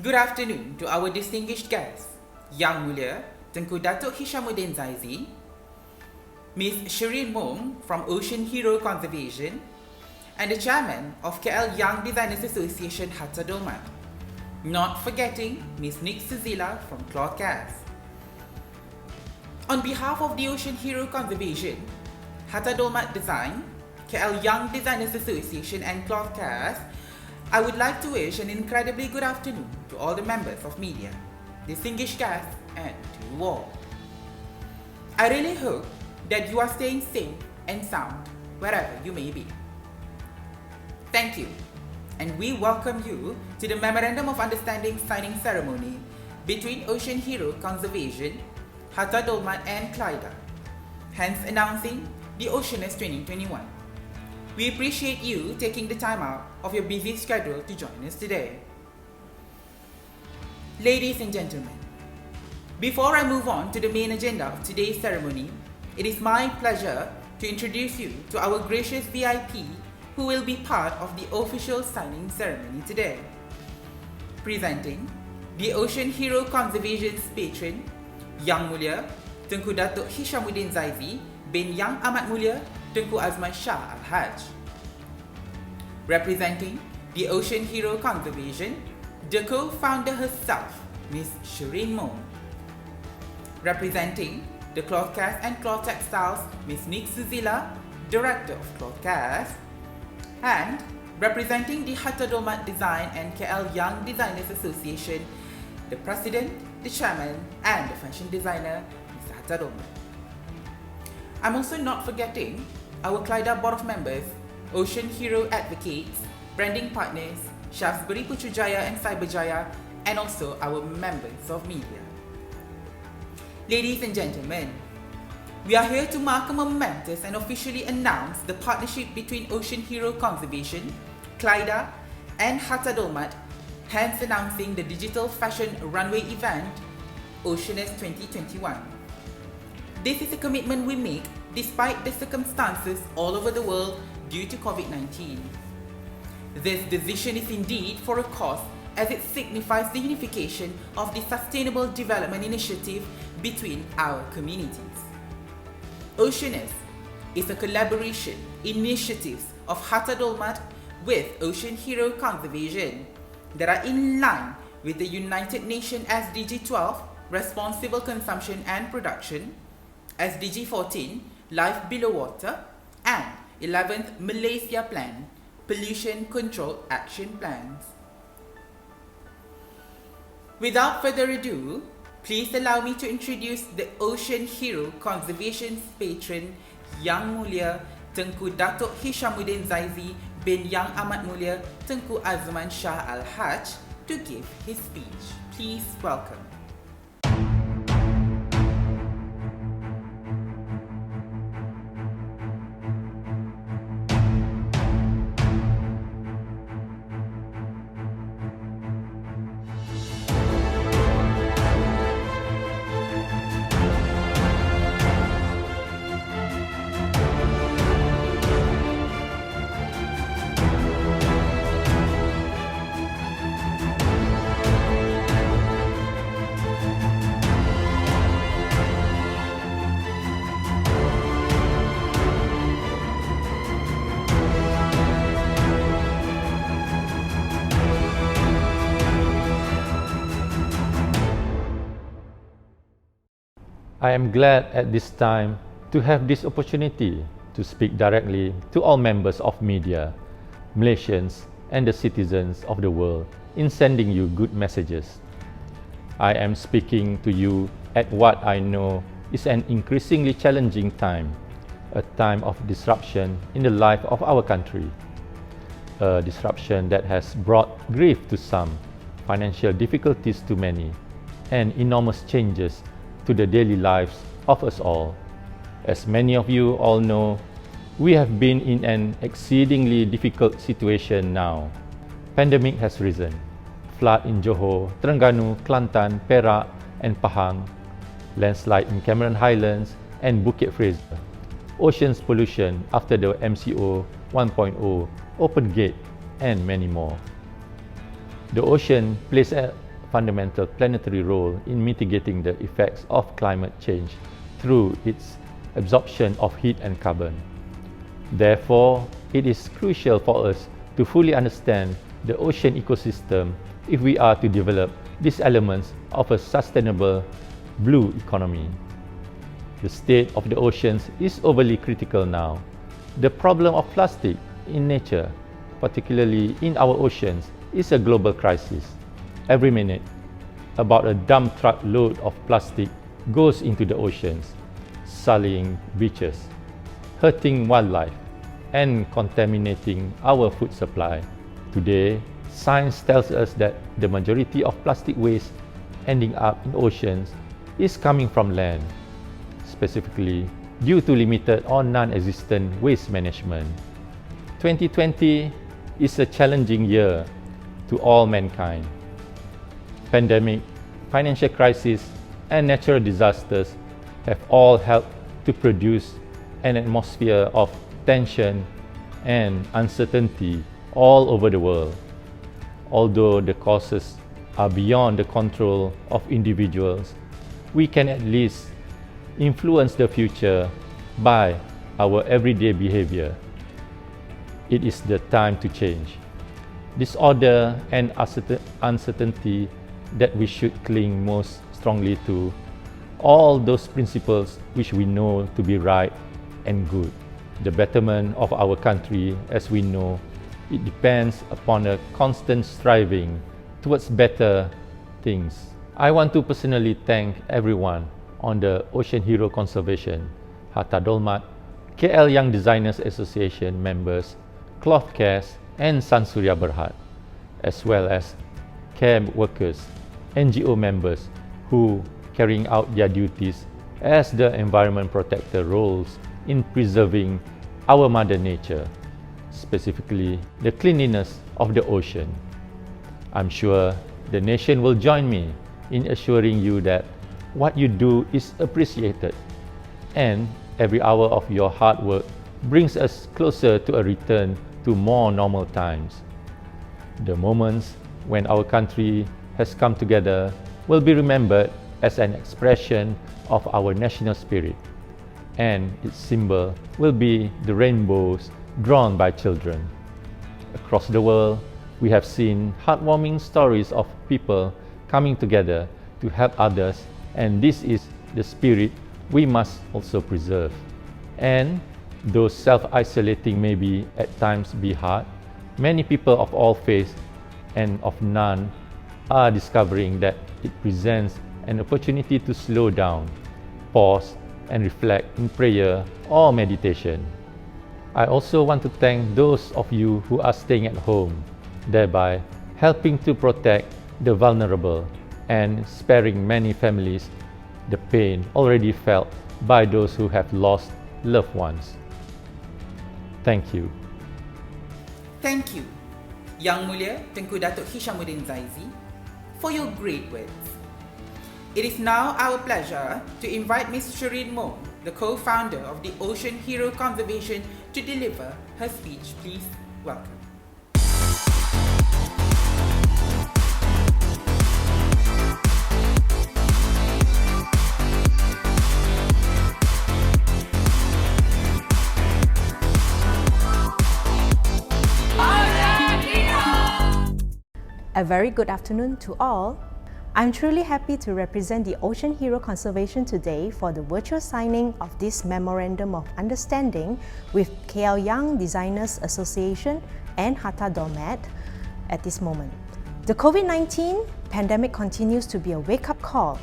Good afternoon to our distinguished guests, Yang Mulia Tengku Datuk Hishamuddin Zaizi, Ms. Shireen Mong from Ocean Hero Conservation, and the Chairman of KL Young Designers Association Hatta Dolmat. Not forgetting Ms. Nick Suzila from Clothcast. On behalf of the Ocean Hero Conservation, Hatta Dolmat Design, KL Young Designers Association and Clothcast, I would like to wish an incredibly good afternoon to all the members of media, distinguished guests, and to you all. I really hope that you are staying safe and sound wherever you may be. Thank you, and we welcome you to the Memorandum of Understanding signing ceremony between Ocean Hero Conservation, Hatta Dolmat and Clyda, hence announcing the OceanUs 2021. We appreciate you taking the time out of your busy schedule to join us today. Ladies and gentlemen, before I move on to the main agenda of today's ceremony, it is my pleasure to introduce you to our gracious VIP who will be part of the official signing ceremony today. Presenting the Ocean Hero Conservation's patron, Yang Mulia Tengku Datuk Hishamuddin Zaizi bin Yang Ahmad Mulia Tengku Azman Shah AlHaj. Representing the Ocean Hero Conservation, the co-founder herself, Ms. Shireen Mong. Representing the Clothcast and Cloth Textiles, Ms. Nick Suzila, Director of Clothcast. And representing the Hatta Dolmat Design and KL Young Designers Association, the President, the Chairman, and the Fashion Designer, Mr. Hatta Dolmat. I'm also not forgetting our Clyda Board of Members, Ocean Hero Advocates, Branding Partners, Shaftesbury Putrajaya and Cyberjaya, and also our members of media. Ladies and gentlemen, we are here to mark a momentous and officially announce the partnership between Ocean Hero Conservation, Clyda, and Hatta Dolmat, hence announcing the digital fashion runway event, OceanUs 2021. This is a commitment we make despite the circumstances all over the world due to COVID-19. This decision is indeed for a cause as it signifies the unification of the Sustainable Development Initiative between our communities. OceanUs is a collaboration initiatives of Hatta Dolmat with Ocean Hero Conservation that are in line with the United Nations SDG 12, Responsible Consumption and Production, SDG 14, Life Below Water, and 11th Malaysia Plan, Pollution Control Action Plans. Without further ado, please allow me to introduce the Ocean Hero Conservation's patron, Yang Mulia Tengku Datuk Hishamuddin Zaizi bin Yang Ahmad Mulia Tengku Azman Shah AlHaj to give his speech. Please welcome. I am glad at this time to have this opportunity to speak directly to all members of media, Malaysians, and the citizens of the world in sending you good messages. I am speaking to you at what I know is an increasingly challenging time, a time of disruption in the life of our country, a disruption that has brought grief to some, financial difficulties to many, and enormous changes to the daily lives of us all. As many of you all know, we have been in an exceedingly difficult situation now. Pandemic has risen. Flood in Johor, Terengganu, Kelantan, Perak, and Pahang. Landslide in Cameron Highlands and Bukit Fraser. Oceans pollution after the MCO 1.0, Open Gate, and many more. The ocean plays a fundamental planetary role in mitigating the effects of climate change through its absorption of heat and carbon. Therefore, it is crucial for us to fully understand the ocean ecosystem if we are to develop these elements of a sustainable blue economy. The state of the oceans is overly critical now. The problem of plastic in nature, particularly in our oceans, is a global crisis. Every minute, about a dump truck load of plastic goes into the oceans, sullying beaches, hurting wildlife, and contaminating our food supply. Today, science tells us that the majority of plastic waste ending up in oceans is coming from land, specifically due to limited or non-existent waste management. 2020 is a challenging year to all mankind. Pandemic, financial crisis, and natural disasters have all helped to produce an atmosphere of tension and uncertainty all over the world. Although the causes are beyond the control of individuals, we can at least influence the future by our everyday behavior. It is the time to change. Disorder and uncertainty that we should cling most strongly to, all those principles which we know to be right and good. The betterment of our country, as we know, it depends upon a constant striving towards better things. I want to personally thank everyone on the Ocean Hero Conservation, Hatta Dolmat, KL Young Designers Association members, Cloth Cares, and Sansurya Berhad, as well as care workers, NGO members who carrying out their duties as the environment protector roles in preserving our mother nature, specifically the cleanliness of the ocean. I'm sure the nation will join me in assuring you that what you do is appreciated and every hour of your hard work brings us closer to a return to more normal times. The moments when our country has come together will be remembered as an expression of our national spirit, and its symbol will be the rainbows drawn by children. Across the world, we have seen heartwarming stories of people coming together to help others, and this is the spirit we must also preserve. And though self-isolating may be at times be hard, many people of all faiths and of none are discovering that it presents an opportunity to slow down, pause, and reflect in prayer or meditation. I also want to thank those of you who are staying at home, thereby helping to protect the vulnerable and sparing many families the pain already felt by those who have lost loved ones. Thank you. Thank you, Yang Mulia Tengku Datuk Hishamuddin Zaizi, for your great words. It is now our pleasure to invite Ms. Shireen Mo, the co-founder of the Ocean Hero Conservation, to deliver her speech. Please welcome. A very good afternoon to all. I'm truly happy to represent the Ocean Hero Conservation today for the virtual signing of this Memorandum of Understanding with KL Young Designers Association and Hatta Dolmat at this moment. The COVID-19 pandemic continues to be a wake-up call,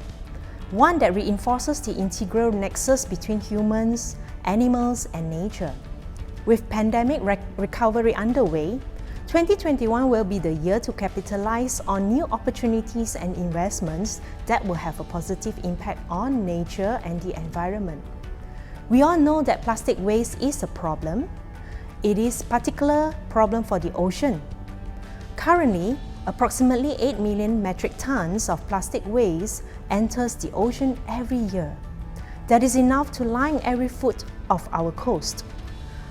one that reinforces the integral nexus between humans, animals, and nature. With pandemic recovery underway, 2021 will be the year to capitalize on new opportunities and investments that will have a positive impact on nature and the environment. We all know that plastic waste is a problem. It is a particular problem for the ocean. Currently, approximately 8 million metric tons of plastic waste enters the ocean every year. That is enough to line every foot of our coast.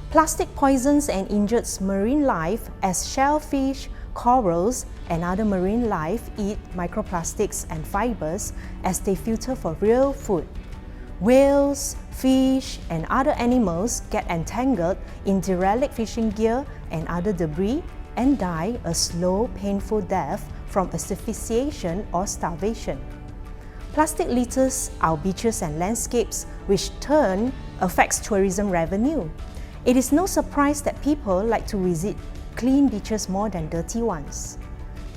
Plastic poisons and injures marine life as shellfish, corals, and other marine life eat microplastics and fibers as they filter for real food. Whales, fish, and other animals get entangled in derelict fishing gear and other debris and die a slow, painful death from asphyxiation or starvation. Plastic litters our beaches and landscapes, which turn affects tourism revenue. It is no surprise that people like to visit clean beaches more than dirty ones.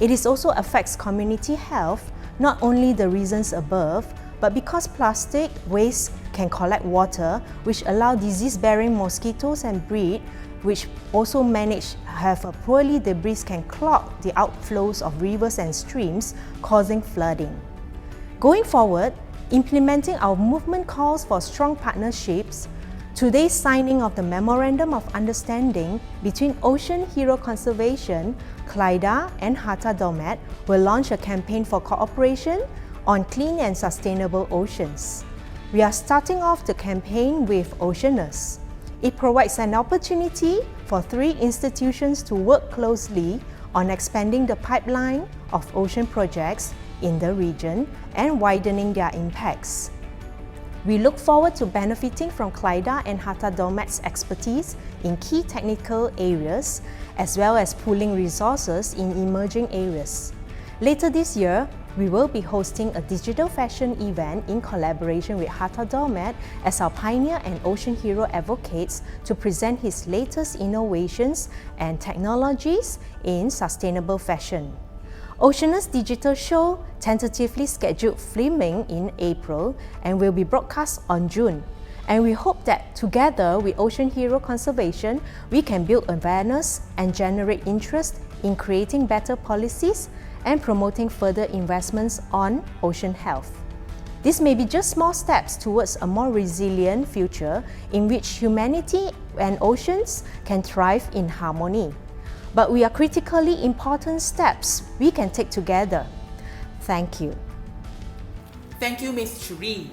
It also affects community health, not only the reasons above, but because plastic waste can collect water, which allow disease-bearing mosquitoes and breed, which also have a poorly debris can clog the outflows of rivers and streams, causing flooding. Going forward, implementing our movement calls for strong partnerships, today's signing of the Memorandum of Understanding between Ocean Hero Conservation, CLIDA and Hatta Dolmat will launch a campaign for cooperation on clean and sustainable oceans. We are starting off the campaign with OceanUs. It provides an opportunity for 3 institutions to work closely on expanding the pipeline of ocean projects in the region and widening their impacts. We look forward to benefiting from CLIDA and Hatta Dolmat's expertise in key technical areas, as well as pooling resources in emerging areas. Later this year, we will be hosting a digital fashion event in collaboration with Hatta Dolmat as our pioneer and ocean hero advocates to present his latest innovations and technologies in sustainable fashion. OceanUs Digital Show tentatively scheduled filming in April and will be broadcast on June. And we hope that together with Ocean Hero Conservation, we can build awareness and generate interest in creating better policies and promoting further investments on ocean health. This may be just small steps towards a more resilient future in which humanity and oceans can thrive in harmony. But we are critically important steps we can take together. Thank you. Thank you, Ms. Shri.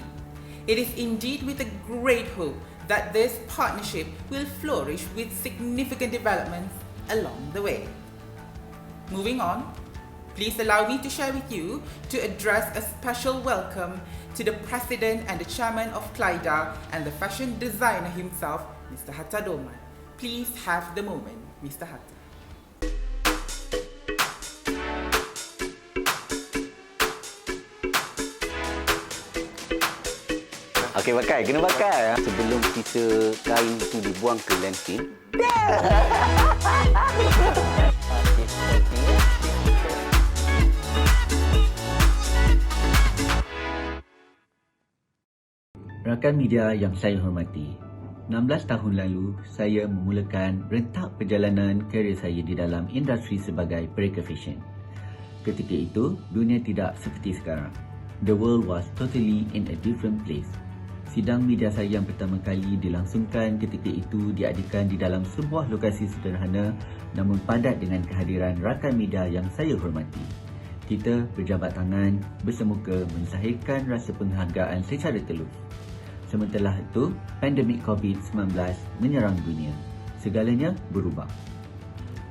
It is indeed with a great hope that this partnership will flourish with significant developments along the way. Moving on, please allow me to share with you to address a special welcome to the President and the Chairman of CLIDA and the fashion designer himself, Mr. Hatta Dolmat. Please have the moment, Mr. Hatta. Okey, kena pakai. Sebelum kita kain itu dibuang ke landfill. Rakan media yang saya hormati, 16 tahun lalu saya memulakan rentak perjalanan karier saya di dalam industri sebagai perekat fashion. Ketika itu, dunia tidak seperti sekarang. The world was totally in a different place. Sidang media saya yang pertama kali dilangsungkan ketika itu diadakan di dalam sebuah lokasi sederhana namun padat dengan kehadiran rakan media yang saya hormati. Kita berjabat tangan, bersemuka menzahirkan rasa penghargaan secara telus. Sementara itu, pandemik COVID-19 menyerang dunia. Segalanya berubah.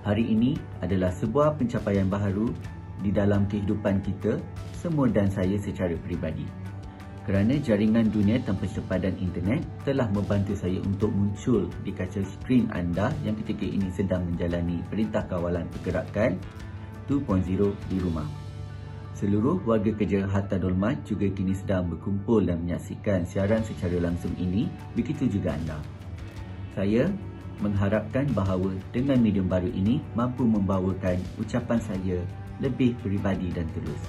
Hari ini adalah sebuah pencapaian baharu di dalam kehidupan kita semua dan saya secara peribadi. Kerana jaringan dunia tanpa sepadan internet telah membantu saya untuk muncul di kaca skrin anda yang ketika ini sedang menjalani perintah kawalan pergerakan 2.0 di rumah. Seluruh warga kerja Hatta Dolmat juga kini sedang berkumpul dan menyaksikan siaran secara langsung ini, begitu juga anda. Saya mengharapkan bahawa dengan medium baru ini mampu membawakan ucapan saya lebih peribadi dan terus.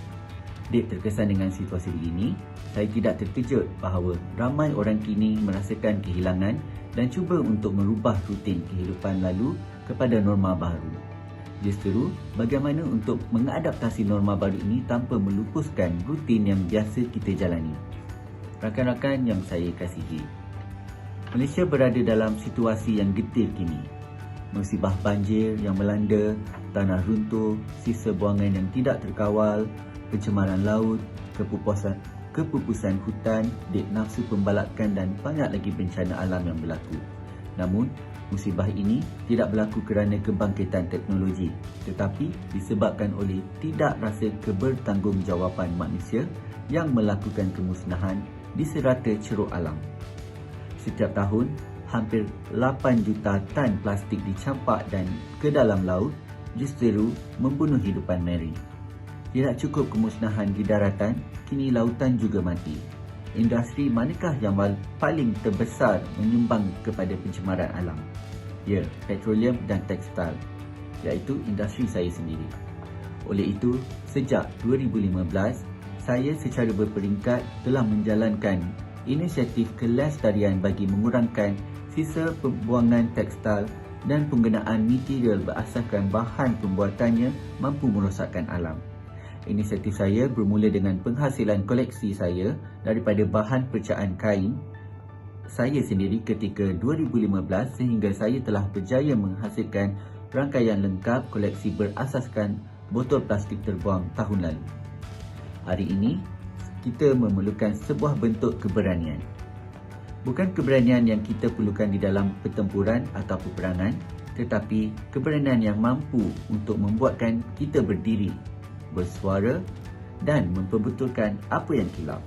Dek terkesan dengan situasi begini, saya tidak terkejut bahawa ramai orang kini merasakan kehilangan dan cuba untuk merubah rutin kehidupan lalu kepada norma baru. Justeru, bagaimana untuk mengadaptasi norma baru ini tanpa melupuskan rutin yang biasa kita jalani. Rakan-rakan yang saya kasihi, Malaysia berada dalam situasi yang getir kini. Musibah banjir yang melanda, tanah runtuh, sisa buangan yang tidak terkawal, pencemaran laut, kepupusan hutan, dek nafsu pembalakan dan banyak lagi bencana alam yang berlaku. Namun, musibah ini tidak berlaku kerana kebangkitan teknologi, tetapi disebabkan oleh tidak rasa kebertanggungjawatan manusia yang melakukan kemusnahan di serata ceruk alam. Setiap tahun, hampir 8 juta tan plastik dicampak dan ke dalam laut, justru membunuh hidupan meri. Tidak cukup kemusnahan di daratan, kini lautan juga mati. Industri manakah yang paling terbesar menyumbang kepada pencemaran alam? Ya, petroleum dan tekstil, iaitu industri saya sendiri. Oleh itu, sejak 2015, saya secara berperingkat telah menjalankan inisiatif kelestarian bagi mengurangkan sisa pembuangan tekstil dan penggunaan material berasaskan bahan pembuatannya mampu merosakkan alam. Inisiatif saya bermula dengan penghasilan koleksi saya daripada bahan percaan kain saya sendiri ketika 2015 sehingga saya telah berjaya menghasilkan rangkaian lengkap koleksi berasaskan botol plastik terbuang tahun lalu. Hari ini, kita memerlukan sebuah bentuk keberanian. Bukan keberanian yang kita perlukan di dalam pertempuran atau peperangan, tetapi keberanian yang mampu untuk membuatkan kita berdiri, bersuara dan memperbetulkan apa yang kilap.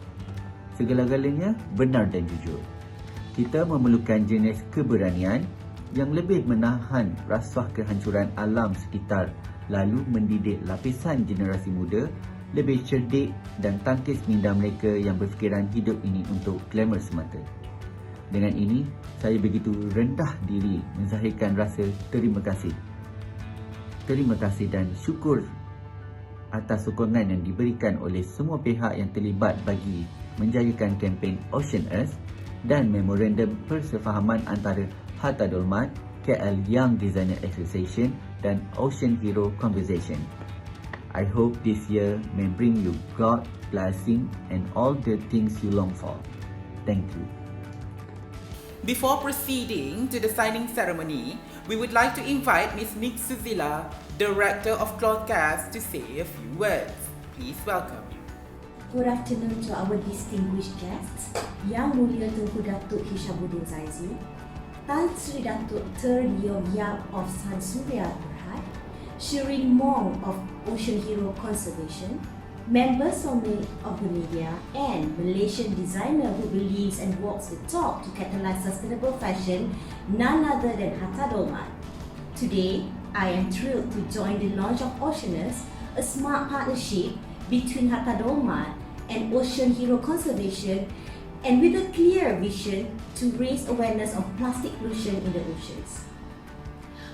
Segala-galanya benar dan jujur. Kita memerlukan jenis keberanian yang lebih menahan rasuah kehancuran alam sekitar lalu mendidik lapisan generasi muda lebih cerdik dan tangkis minda mereka yang berfikiran hidup ini untuk glamour semata. Dengan ini, saya begitu rendah diri menzahirkan rasa terima kasih. Terima kasih dan syukur atas sokongan yang diberikan oleh semua pihak yang terlibat bagi menjayakan kempen OceanUs dan memorandum persefahaman antara Hatta Dolmat, KL Young Designer Association dan Ocean Hero Conversation. I hope this year may bring you God, blessing and all the things you long for. Thank you. Before proceeding to the signing ceremony, we would like to invite Ms. Nik Suzila, Director of Clothcast, to say a few words. Please welcome. Good afternoon to our distinguished guests, Yang Mulia Tengku Datuk Hishamuddin Zaizi, Tan Sri Datuk Y.A.M of San Surya Berhad, Shirin Mong of Ocean Hero Conservation, members of the media, and Malaysian designer who believes and walks the talk to catalyze sustainable fashion, none other than Hatta Dolmat. Today, I am thrilled to join the launch of OceanUs, a smart partnership between Hatta Dolmat and Ocean Hero Conservation, and with a clear vision to raise awareness of plastic pollution in the oceans.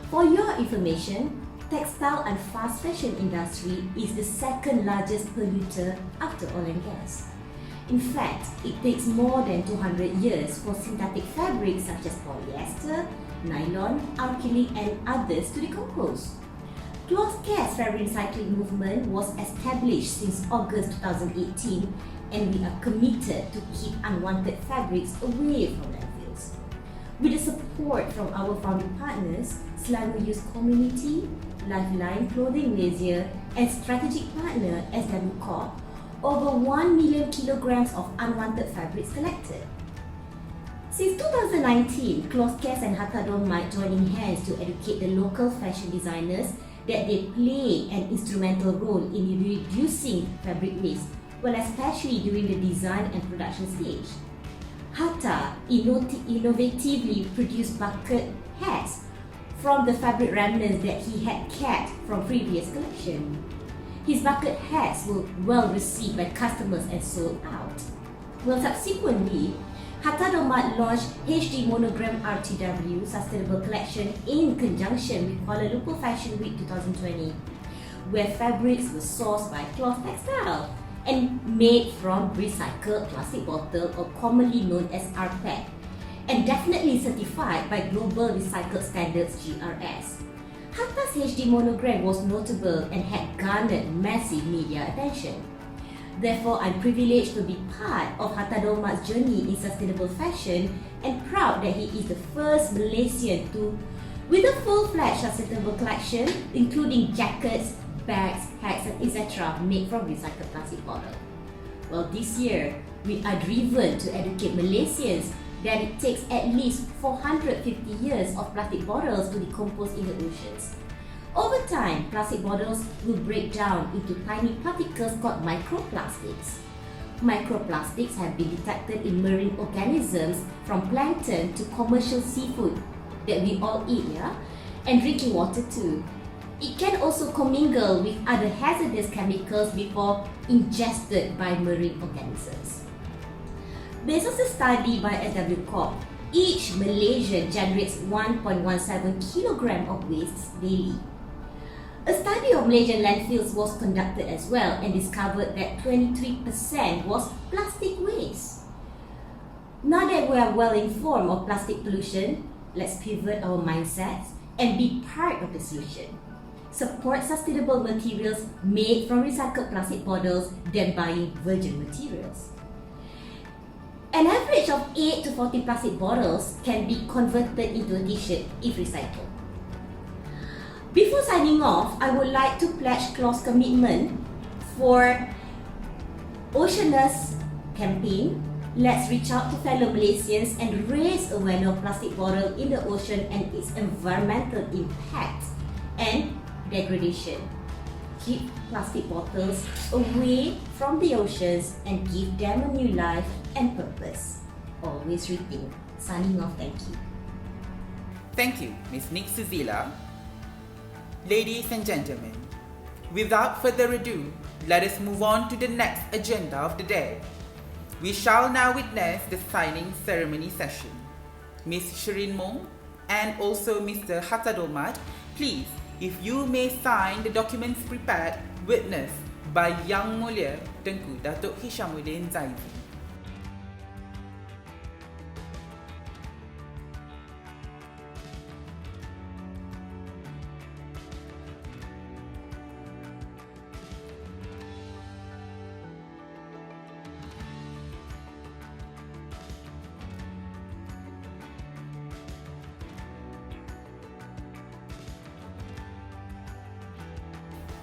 For your information, textile and fast fashion industry is the second largest polluter after oil and gas. In fact, it takes more than 200 years for synthetic fabrics such as polyester, nylon, acrylic and others to decompose. Clothcast fabric recycling movement was established since August 2018 and we are committed to keep unwanted fabrics away from landfills. With the support from our founding partners, Selangor Youth Community, Lifeline Clothing Malaysia and strategic partner SW Corp, over 1 million kilograms of unwanted fabrics collected. Since 2019, Clothcast and Hatta Dolmat joining hands to educate the local fashion designers that they play an instrumental role in reducing fabric waste, well especially during the design and production stage. Hatta innovatively produced bucket hats from the fabric remnants that he had kept from previous collection. His bucket hats were well received by customers and sold out. Well, subsequently, Hatta Dolmat launched HD Monogram RTW Sustainable Collection in conjunction with Kuala Lumpur Fashion Week 2020, where fabrics were sourced by Cloth Textile and made from recycled plastic bottle or commonly known as rPET, and definitely certified by Global Recycled Standards GRS. Hatta's HD monogram was notable and had garnered massive media attention. Therefore, I'm privileged to be part of Hatta Dolmat's journey in sustainable fashion and proud that he is the first Malaysian with a full-fledged sustainable collection, including jackets, bags, hats, and etc. made from recycled plastic bottle. Well, this year, we are driven to educate Malaysians that it takes at least 450 years of plastic bottles to decompose in the oceans. Over time, plastic bottles will break down into tiny particles called microplastics. Microplastics have been detected in marine organisms from plankton to commercial seafood that we all eat, and drinking water too. It can also commingle with other hazardous chemicals before ingested by marine organisms. Based on a study by SW Corp, each Malaysian generates 1.17 kg of waste daily. A study of Malaysian landfills was conducted as well and discovered that 23% was plastic waste. Now that we are well informed of plastic pollution, let's pivot our mindsets and be part of the solution. Support sustainable materials made from recycled plastic bottles than buying virgin materials. An average of 8 to 40 plastic bottles can be converted into a t-shirt if recycled. Before signing off, I would like to pledge close commitment for OceanUs campaign. Let's reach out to fellow Malaysians and raise awareness of plastic bottle in the ocean and its environmental impact and degradation. Keep plastic bottles away from the oceans and give them a new life and purpose. Always rethink. Signing off, thank you. Thank you, Ms. Nik Suzila. Ladies and gentlemen, without further ado, let us move on to the next agenda of the day. We shall now witness the signing ceremony session. Ms. Shirin Mong and also Mr. Hatta Dolmat, please, if you may sign the documents prepared, witnessed by Yang Mulia Tengku Datuk Hishamuddin Zaizi.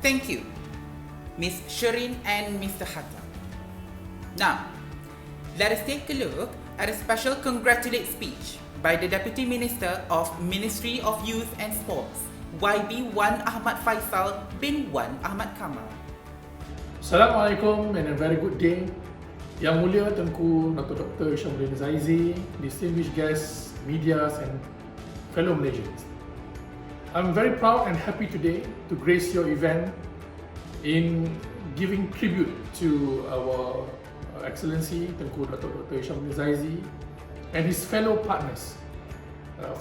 Thank you, Ms. Shirin and Mr. Hatta. Now, let us take a look at a special congratulate speech by the Deputy Minister of Ministry of Youth and Sports, YB1 Ahmad Fayhsal bin 1 Ahmad Kamal. Assalamualaikum and a very good day. Yang Mulia Tengku Dr. Hishamuddin Zaizi, distinguished guests, media and fellow Malaysians. I'm very proud and happy today to grace your event in giving tribute to our Excellency Tengku Dr. Hishamuddin Zaizi and his fellow partners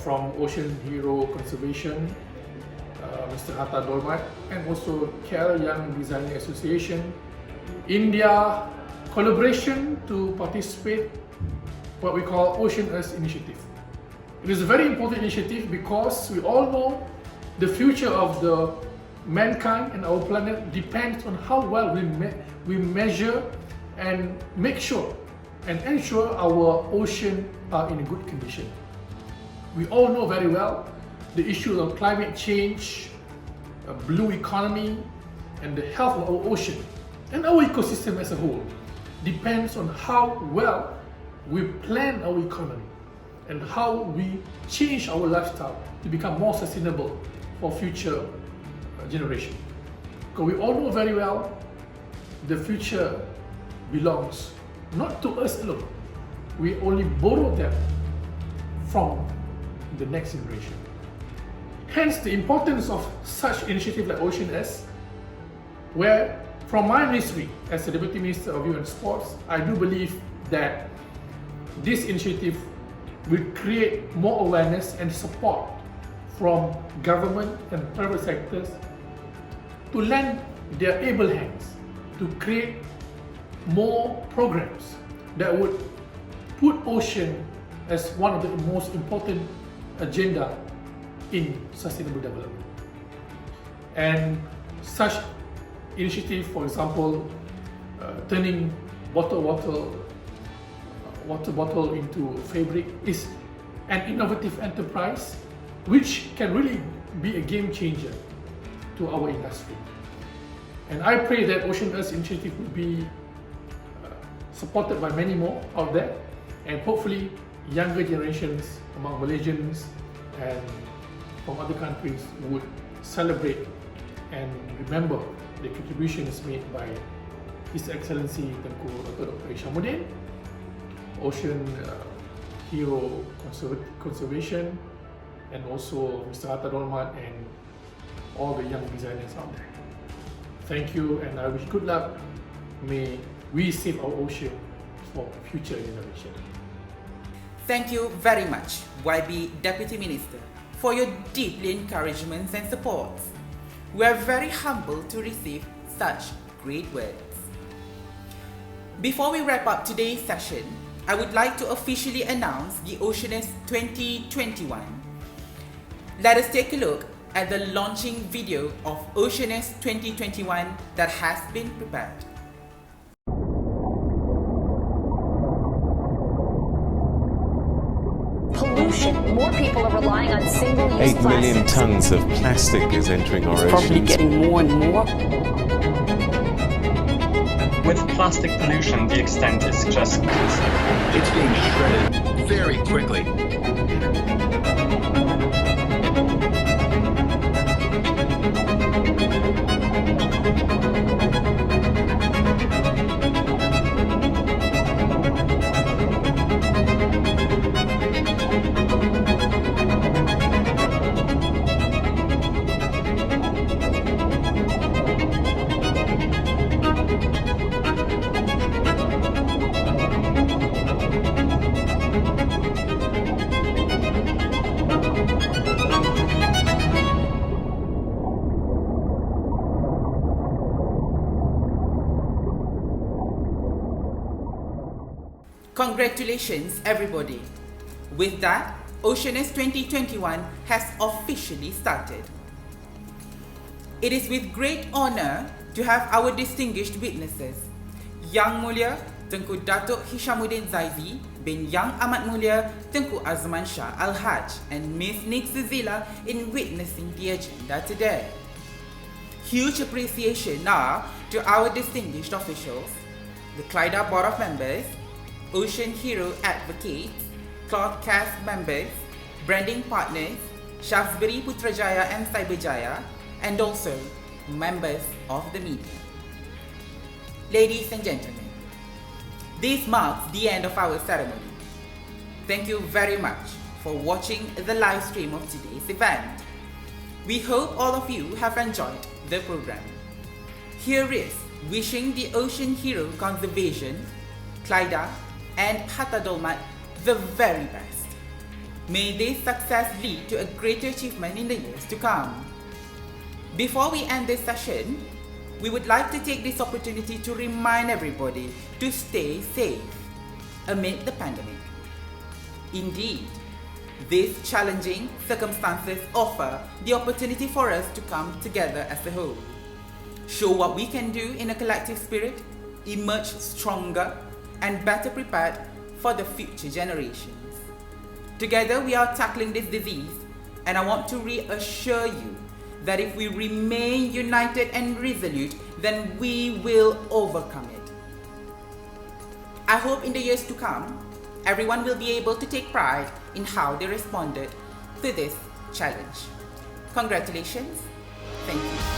from Ocean Hero Conservation, Mr. Hatta Dolmat, and also Y.A.M Designing Association in their collaboration to participate what we call OceanUs initiative. It is a very important initiative because we all know the future of the mankind and our planet depends on how well we measure and make sure and ensure our ocean are in a good condition. We all know very well the issue of climate change, a blue economy, and the health of our ocean and our ecosystem as a whole depends on how well we plan our economy and how we change our lifestyle to become more sustainable for future generation. Because we all know very well the future belongs not to us alone. We only borrow them from the next generation. Hence the importance of such initiative like OceanUs, where from my ministry as the Deputy Minister of Youth and Sports, I do believe that this initiative will create more awareness and support from government and private sectors to lend their able hands to create more programs that would put ocean as one of the most important agenda in sustainable development. And such initiative, for example, turning water bottle into fabric is an innovative enterprise which can really be a game changer to our industry. And I pray that OceanUs initiative will be supported by many more out there, and hopefully younger generations among Malaysians and from other countries would celebrate and remember the contributions made by His Excellency Tengku Dr. Hishamuddin, Ocean Hero Conservation, and also Mr. Hatta Dolmat and all the young designers out there. Thank you, and I wish good luck. May we save our ocean for future generation. Thank you very much, YB Deputy Minister, for your deeply encouragements and supports. We are very humbled to receive such great words. Before we wrap up today's session, I would like to officially announce the OceanUs 2021. Let us take a look at the launching video of OceanUs 2021 that has been prepared. Pollution. More people are relying on single-use 8 million plastics. tons of plastic is entering our It's probably oceans. getting more and more. With plastic pollution, the extent is just considerable. It's being shredded very quickly. Congratulations, everybody. With that, OceanUs 2021 has officially started. It is with great honor to have our distinguished witnesses, Yang Mulia Tengku Datuk Hishamuddin Zaizi bin Yang Amat Mulia Tengku Azman Shah AlHaj and Ms. Nik Zuzila in witnessing the agenda today. Huge appreciation now to our distinguished officials, the CLIDA Board of Members, Ocean Hero Advocates, Clothcast members, branding partners, Shafberi Putrajaya and Cyberjaya, and also members of the media. Ladies and gentlemen, this marks the end of our ceremony. Thank you very much for watching the live stream of today's event. We hope all of you have enjoyed the program. Here is wishing the Ocean Hero Conservation, CLIDA, and Hatta Dolmat the very best. May this success lead to a greater achievement in the years to come. Before we end this session, we would like to take this opportunity to remind everybody to stay safe amid the pandemic. Indeed, these challenging circumstances offer the opportunity for us to come together as a whole, show what we can do in a collective spirit, emerge stronger and better prepared for the future generations. Together we are tackling this disease, and I want to reassure you that if we remain united and resolute, then we will overcome it. I hope in the years to come, everyone will be able to take pride in how they responded to this challenge. Congratulations. Thank you.